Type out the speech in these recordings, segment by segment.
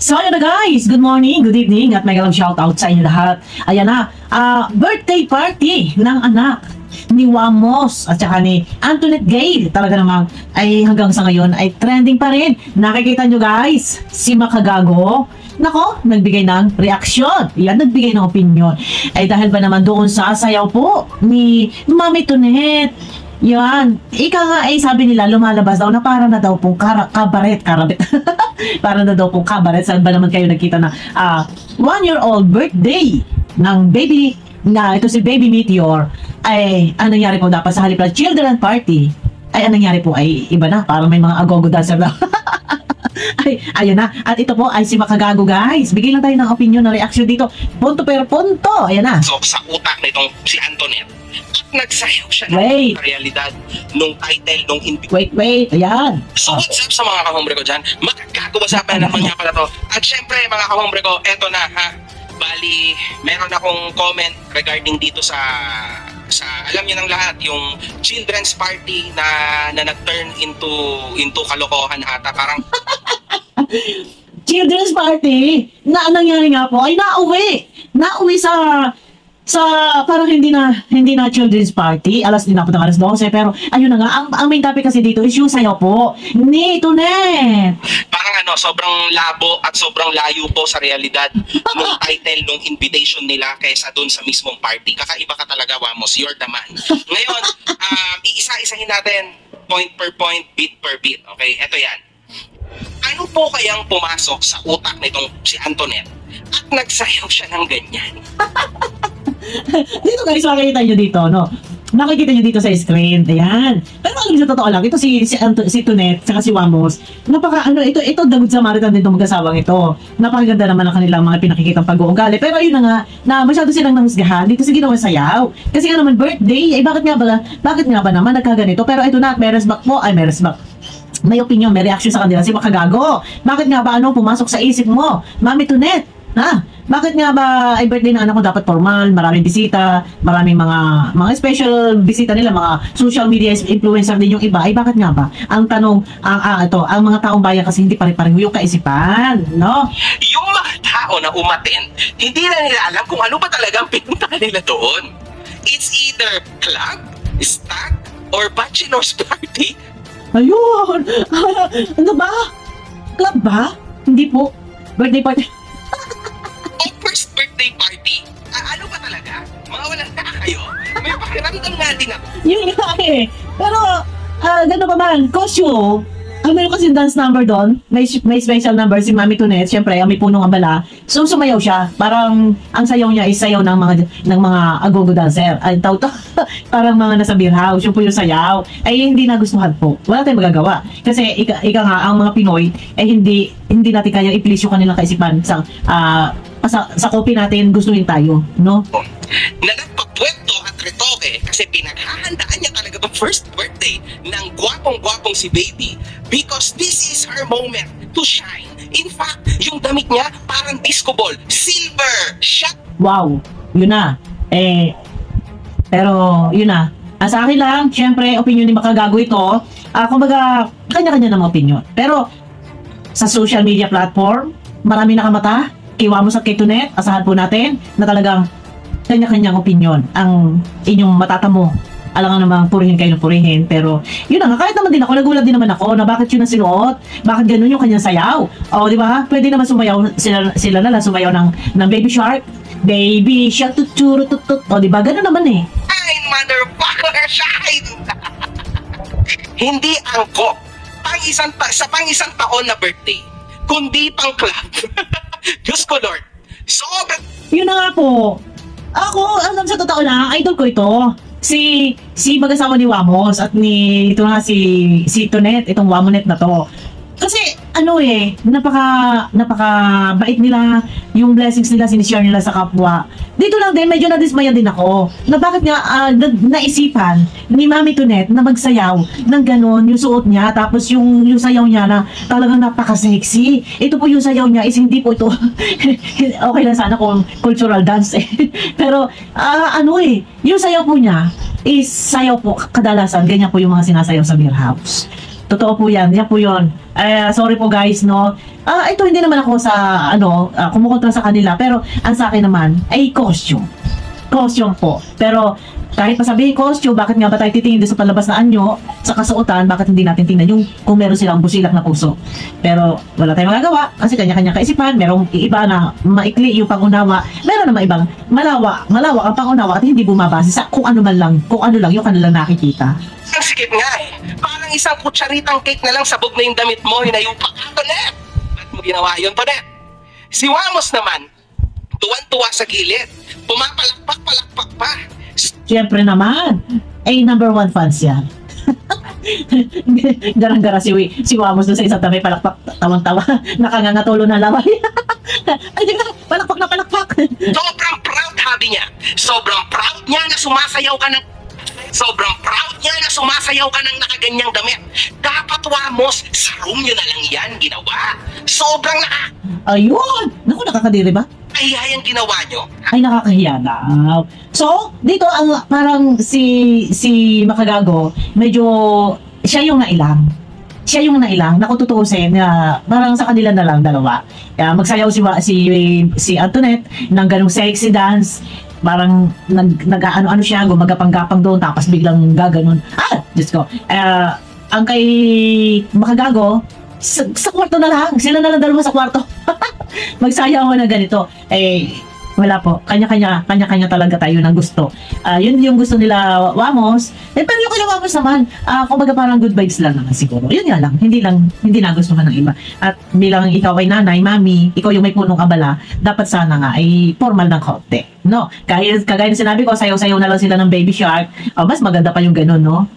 So ayun na guys, good morning, good evening at mega love shoutout sa inyo lahat. Ayan na, birthday party ng anak ni Wamos at saka ni Antoinette Gale. Talaga namang ay hanggang sa ngayon ay trending pa rin. Nakikita nyo guys, si Makagago, nako, nagbigay ng reaksyon. Yan, nagbigay ng opinion. Ay dahil ba naman doon sa sayaw po ni Mami Tonet. Yan. Ika nga ay sabi nila lumalabas daw na para na daw pong kabaret. Para na daw pong kabaret. Saan ba naman kayo nakita na 1-year-old birthday ng baby na ito si Baby Meteor ay ang nangyari po dapat sa halip na children party ay ang nangyari po ay iba na. Parang may mga agogo dancer na. Ay, ayun na. At ito po ay si Makagago guys. Bigay lang tayo ng opinion na reaction dito. Punto per punto. Ayan na. So, sa utak nitong si Antoinette, at nagsayaw siya Wait. ng realidad nung title, nung Wait. Ayan. So, what's up sa mga kahombre ko dyan? Makagago ba sa naman nga pala to? At syempre, mga kahombre ko, eto na ha. Bali, meron akong comment regarding dito sa alam niyo ng lahat, yung children's party na nag-turn into kalokohan ata. Parang Children's party na ang nangyari nga po ay nauwi sa parang hindi na children's party, alas din ng alas 12, pero ayun na nga, ang main topic kasi dito is yung sayaw po ni Tonet. parang sobrang labo at sobrang layo po sa realidad nung title, nung invitation nila kaysa dun sa mismong party. Kakaiba ka talaga, Wamos, you're the man. Ngayon, iisa-isahin natin point per point, beat per beat. Okay, eto yan. Ano po kayang pumasok sa utak nitong si Antoinette at nagsayaw siya ng ganyan? Dito guys, makikita nyo dito, no? Nakikita nyo dito sa screen, ayan. Pero alam sa totoo lang, ito si Tonet, saka si Wamos, ito dagod sa maritan din itong mag-asawang ito. Napakaganda naman ang kanilang mga pinakikitang pag-uugali. Pero ayun na nga, na masyado silang nahusgahan dito sa ginawang sayaw. Kasi nga naman birthday, bakit nga ba naman nagkaganito? Pero ito na, may resback po, may opinion, may reaction sa kanila si Makagago. Bakit nga ba pumasok sa isip mo, Mami Tonet? Ha? Bakit nga ba ay birthday ng anak ko dapat formal, maraming bisita, maraming mga special bisita nila, mga social media influencer din yung iba, ay bakit nga ba? Ang tanong, ang mga taong bayan kasi hindi pare-pareho yung kaisipan, no? Yung mga tao na umattend, hindi na nila alam kung ano ba talaga ang pinuntahan nila doon. It's either club, stag, or bachelor's party. Ayun! Ano ba? Club ba? Hindi po. Birthday party. O first birthday party. Ano ba talaga? Mga wala na kayo? May pakiramdam nga din ako. Yun nga eh. Pero, gano'n pa man, costume, meron kasi dance number doon, may special number si Mami Tonet, syempre, may punong abala. So, sumayaw siya. Parang, ang sayaw niya is sayaw ng mga agogo dancer. Ay, parang mga nasa beer house, yung po yung sayaw. Ay, hindi nagustuhan po. Wala tayong magagawa. Kasi, ika nga, ang mga Pinoy, ay hindi natin kayang i-please yung kanilang kaisipan sa copy natin, gustuhin tayo, no? Na nagpapwento at retoke kasi pinaghahandaan niya talaga itong first birthday ng gwapong-gwapong si Baby because this is her moment to shine. In fact, yung damit niya parang disco ball, silver, shot. Wow, yun na. Pero yun na. Sa akin lang, syempre, opinion ni Makagago ito. Kumbaga, kanya-kanya ng opinion. Pero, sa social media platform, marami nakamata. Kay Wamos at kay Tonet, asahan po natin na talagang kanya-kanyang opinion ang inyong matatamo. Alam nga namang purihin kayo ng purihin, pero yun na nga, kahit naman din ako, nagulat din naman ako na bakit yun ang sinuot, bakit ganun yung kanyang sayaw. O, di ba? Pwede naman sumayaw, sila na lang sumayaw ng Baby Shark, tuturo, tutut. O, di ba? Ganun naman eh. Ay, motherfucker, shine! Hindi angkop. Sa pang-isang taon na birthday, kundi pang club. Diyos ko, Lord. Sobrang Yun na nga po. Ako, alam sa totoo lang, idol ko ito. Si mag-asawa ni Wamos at ito nga si Tonet, itong Wamonet na to. Kasi napaka bait nila, yung blessings nila sinishare nila sa kapwa. Dito lang din, medyo nadismaya din ako na bakit nga naisipan ni Mami Tonet na magsayaw ng ganon, yung suot niya, tapos yung sayaw niya na talagang napaka-sexy. Ito po yung sayaw niya is hindi po ito, okay lang sana kung cultural dance eh. Pero yung sayaw po niya is sayaw po kadalasan, ganyan po yung mga sinasayaw sa beer house. Totoo po yan. Yan po yun. Sorry po guys, no? Ito hindi naman ako sa, kumukontra sa kanila. Pero, ang sa akin naman, ay costume. Costume po. Pero, kahit pa sabihin costume, bakit nga ba tayo titingin din sa palabas na anyo, sa kasuotan, bakit hindi natin tingnan yung kung meron silang busilak na puso. Pero, wala tayong magagawa kasi kanya-kanya kaisipan. Merong iba na maikli yung pangunawa. Meron naman ibang malawak ang pangunawa at hindi bumabase sa kung ano lang yung kanilang nakikita. Ang sikip nga eh. Parang isang kutsaritang cake na lang sabog na yung damit mo, hinayupak ka, Tonet. Ba't mo ginawa yun, Tonet? Si Wamos naman, tuwan-tuwa sa gilid. Pumapalakpak-palakpak pa. Siyempre naman, number one fans yan. Garang-gara si Wamos doon sa isang tabi, palakpak, tawang-tawa, nakangangatulo na laway. Ay, di ba, palakpak na palakpak. Sobrang proud, habi niya. Sobrang proud niya na sumasayaw ka ng nakaganyang damit. Dapat, Wamos, sa room nyo na lang yan ginawa. Sobrang Ayun! Naku, nakakadiri ba? nakakahiyayang ginawa nyo. Ay, nakakahiya na. So, dito ang parang si Makagago, medyo siya yung nailang. Siya yung nailang, nakututusin na parang sa kanila na lang dalawa. Magsayaw si Antoinette ng ganung sexy dance. Parang nag-ano-ano siya, gumagapang-gapang doon, tapos biglang gaganon. Diyos ko. Ang kay Makagago, sa kwarto na lang. Sila na lang dalawa sa kwarto. Magsayaw na ganito. Wala po. Kanya-kanya talaga tayo ng gusto. Yun yung gusto nila Wamos. Pero yung kila Wamos naman, kumbaga parang good vibes lang naman siguro. Yun nga lang. Hindi nagustuhan ng iba. At bilang ikaw ay nanay, mami, ikaw yung may punong abala, dapat sana nga ay formal ng konti. No? Kagaya na sinabi ko, sayaw-sayaw na lang sila ng baby shark. Mas maganda pa yung ganun, no?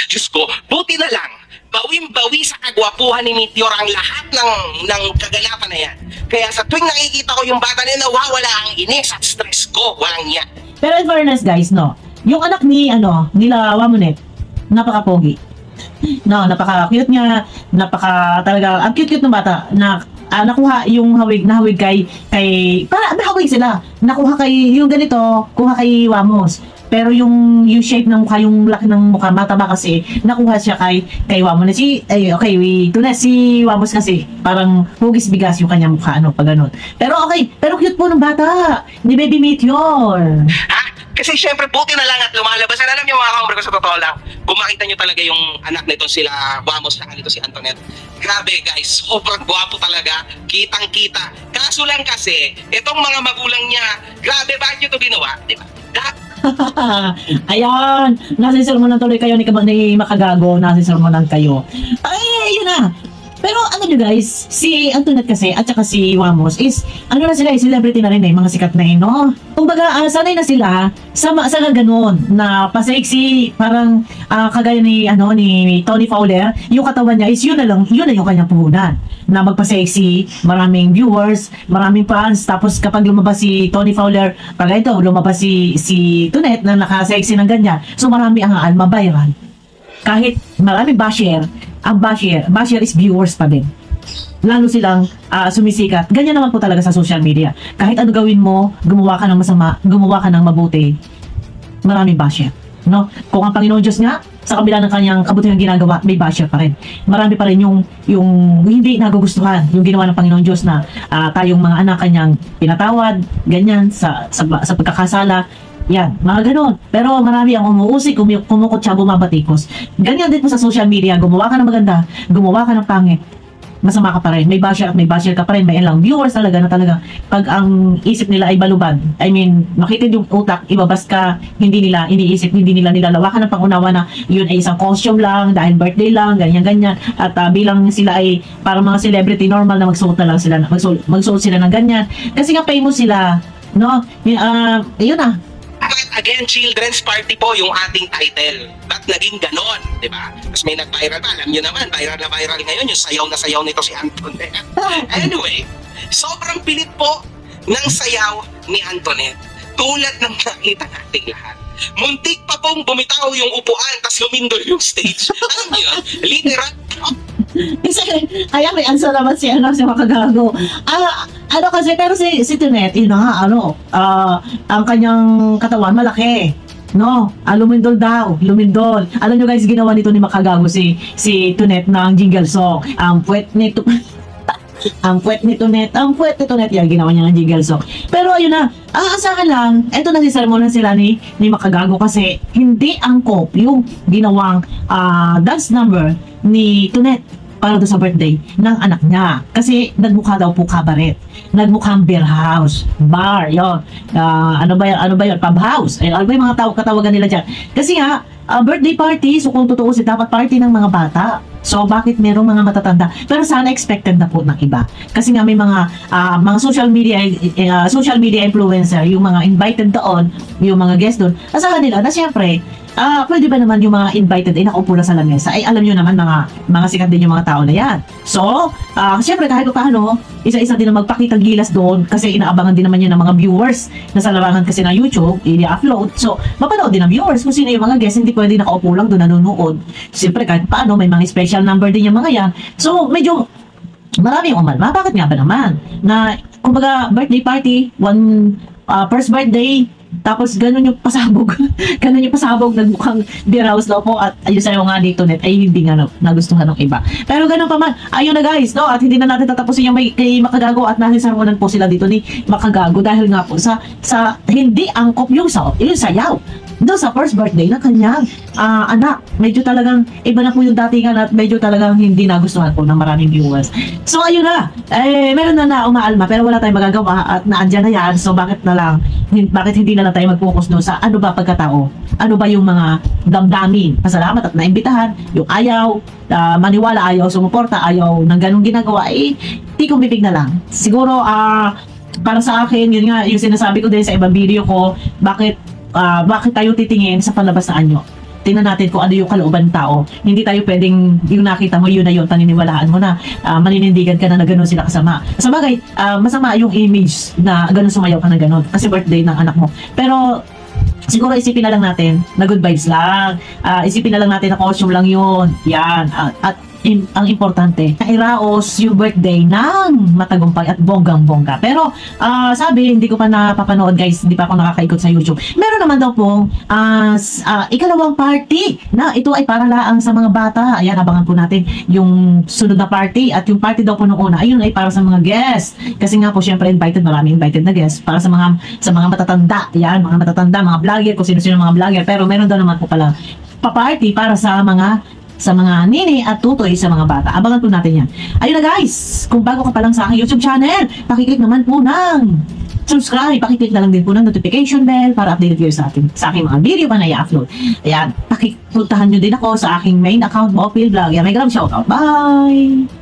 Diyos ko, buti na lang. Bawing-bawi sa kagwapuhan ni Meteor ang lahat ng kaganapan na yan. Kaya sa tuwing nakikita ko yung bata na nawawala ang inis at stress ko, walang yan. Pero in fairness guys, no, yung anak nila Wamonet, napaka-pogi. No, napaka-cute niya, talaga, ang cute-cute ng bata, nakuha yung nahawig kay nahawig sila, nakuha kay, yung ganito, kuha kay Wamos. Pero yung shape ng mukha, yung laki ng mukha, mataba kasi, nakuha siya kay Wamos. Si Wamos kasi, parang hugis-bigas yung kanyang mukha, pag ganun. Pero cute po ng bata, ni Baby Meteor. Kasi syempre, buti na lang at lumalabas. Alam niyo mga kambre ko sa totoo lang, kung makita niyo talaga yung anak nito sila Wamos, na nito si Antoinette. Grabe guys, sobrang gwapo talaga, kitang-kita. Kaso lang kasi, itong mga magulang niya, grabe, bakit niyo to ginawa? Diba? Ayan, nasisermonan tuloy kayo ni Makagago, nasisermonan kayo. Yun na. Pero ano nyo guys, si Antoinette kasi at saka si Wamos is, na sila, celebrity na rin mga sikat na no? Kumbaga, sanay na sila sa ganun, na pa-sexy, parang kagaya ni Tony Fowler, yung katawan niya is yun na yung kanyang puhunan. Na magpa-sexy, maraming viewers, maraming fans, tapos kapag lumabas si Tony Fowler, pag ito, lumabas si Toinette na naka-sexy ng ganyan, so marami ang mabiral. Kahit maraming basher, ang basher is viewers pa din. Lalo silang sumisikat. Ganyan naman po talaga sa social media. Kahit ano gawin mo, gumawa ka ng masama, gumawa ka ng mabuti, maraming basher. No? Kung ang Panginoon Diyos nga, sa kabila ng kanyang kabutihang ginagawa, may basher pa rin. Marami pa rin yung hindi nagugustuhan yung ginawa ng Panginoon Diyos na tayong mga anak kanyang pinatawad, ganyan, sa pagkakasala. Yan, mga ganun. Pero marami ang umuusik, kumukot siya, bumabatikos. Ganyan din po sa social media. Gumawa ka ng maganda, gumawa ka ng pangit, masama ka pa rin. May basher ka pa rin. May ilang viewers talaga na talaga pag ang isip nila ay balubad, makitid yung utak, ibabas ka, hindi nila iniisip, hindi nila nilalawakan ng pangunawa na yun ay isang costume lang, dahil birthday lang, ganyan. At bilang sila ay parang mga celebrity, normal na magsuot na lang sila, magsuot sila ng ganyan. Kasi nga famous sila, no? Yun na. Again, children's party po yung ating title. Ba't naging ganon, di ba? Tapos may nag-viral pa. Alam nyo naman, viral na viral ngayon yung sayaw na sayaw nito si Antoinette. Anyway, sobrang pilit po ng sayaw ni Antoinette. Tulad ng nakita nating lahat. Muntik pa pong bumitaw yung upuan tas lumindol yung stage. Alam nyo yun? Literal. Kasi, kaya may answer naman si Makagago. Kasi, pero si Toinette, ang kanyang katawan malaki. No, lumindol daw, lumindol. Alam nyo guys, ginawa nito ni Makagago si Tunet ng jingle song. Ang puwet nito, ang puwet ni Tunet, ang puwet ni Tunet, yan, ginawa niya ng jingle song. Pero ayun na, aasahan lang, eto nagsisermonan sila ni Makagago kasi hindi angkop yung ginawang dance number ni Tunet para doon sa birthday ng anak niya. Kasi nagmukha daw po kabaret. Nagmukhang beer house. Bar, yon. Ano ba yun? Pub house. Ano ba yung mga katawagan nila dyan? Kasi nga, birthday party, so kung totoo dapat party ng mga bata. So, bakit merong mga matatanda? Pero sana expected na po ng iba. Kasi nga may mga social media influencer, yung mga invited doon, yung mga guest doon, asahan nila na siyempre, pwede ba naman yung mga invited ay nakaupo na sa lamesa? Ay alam nyo naman mga sikat din yung mga tao na yan. So, siyempre kahit pa paano, isa-isa din na magpakitang gilas doon kasi inaabangan din naman yun ng mga viewers na sa larangan kasi ng YouTube, i-upload. So, mapanood din ng viewers kung sino yung mga guest, hindi pwede nakaupo lang doon nanonood. Siyempre kahit paano, may mga special number din yung mga yan. So, medyo marami yung umalma. Bakit nga ba naman? Na, kumbaga, birthday party, first birthday, tapos ganun yung pasabog. Ganun yung pasabog, nagmukhang beer house daw po at ayun sa'yo nga dito net ay hindi nga nagustuhan ng iba. Pero ganun pa man, ayun na guys, no? At hindi na natin tatapusin yung kay Makagago at nasisarmonan po sila dito ni Makagago dahil nga po sa hindi angkop yung sayaw doon sa first birthday ng kanyang anak. Medyo talagang iba na po yung datingan at medyo talagang hindi nagustuhan po ng maraming viewers. So ayun na, meron na umaalma pero wala tayong magagawa at naandyan na yan. So bakit hindi na lang tayo mag-focus doon sa ano ba pagkatao? Ano ba yung mga damdamin? Pasalamat at naimbitahan, yung ayaw, maniwala, ayaw sumuporta, ayaw ng ganong ginagawa, tikong bibig na lang. Siguro, para sa akin, yun nga, yung sinasabi ko din sa ibang video ko, bakit tayo titingin sa panlabas na anyo? Tingnan natin kung ano yung kalooban ng tao. Hindi tayo pwedeng yung nakita mo, yun na yun, paniniwalaan mo na, maninindigan ka na gano'n sila kasama. Sa bagay, masama yung image na gano'n sumayaw ka na gano'n kasi birthday ng anak mo. Pero, siguro isipin na lang natin na good vibes lang. Isipin na lang natin na costume lang yun. Yan. At ang importante, nairaos yung birthday ng matagumpay at bonggang-bongga. Pero, sabi, hindi ko pa napapanood guys, hindi pa ako nakakaikot sa YouTube. Meron naman daw pong ikalawang party na ito ay para laang sa mga bata. Ayan, abangan po natin yung sunod na party at yung party daw po nung una, ayun ay para sa mga guests. Kasi nga po, syempre, maraming invited na guests para sa mga matatanda. Ayan, mga matatanda, mga vlogger, kung sino-sino mga vlogger. Pero meron daw naman po pala pa-party para sa mga nini at tutoy sa mga bata. Abangan po natin yan. Ayun na guys, kung bago ka pa lang sa aking YouTube channel, pakiclick naman po ng subscribe, pakiclick na lang din po ng notification bell para updated kayo sa aking mga video pa na i-upload. Ayan, pakipuntahan nyo din ako sa aking main account, Bopil Vlog. Yan, may grab shoutout. Bye!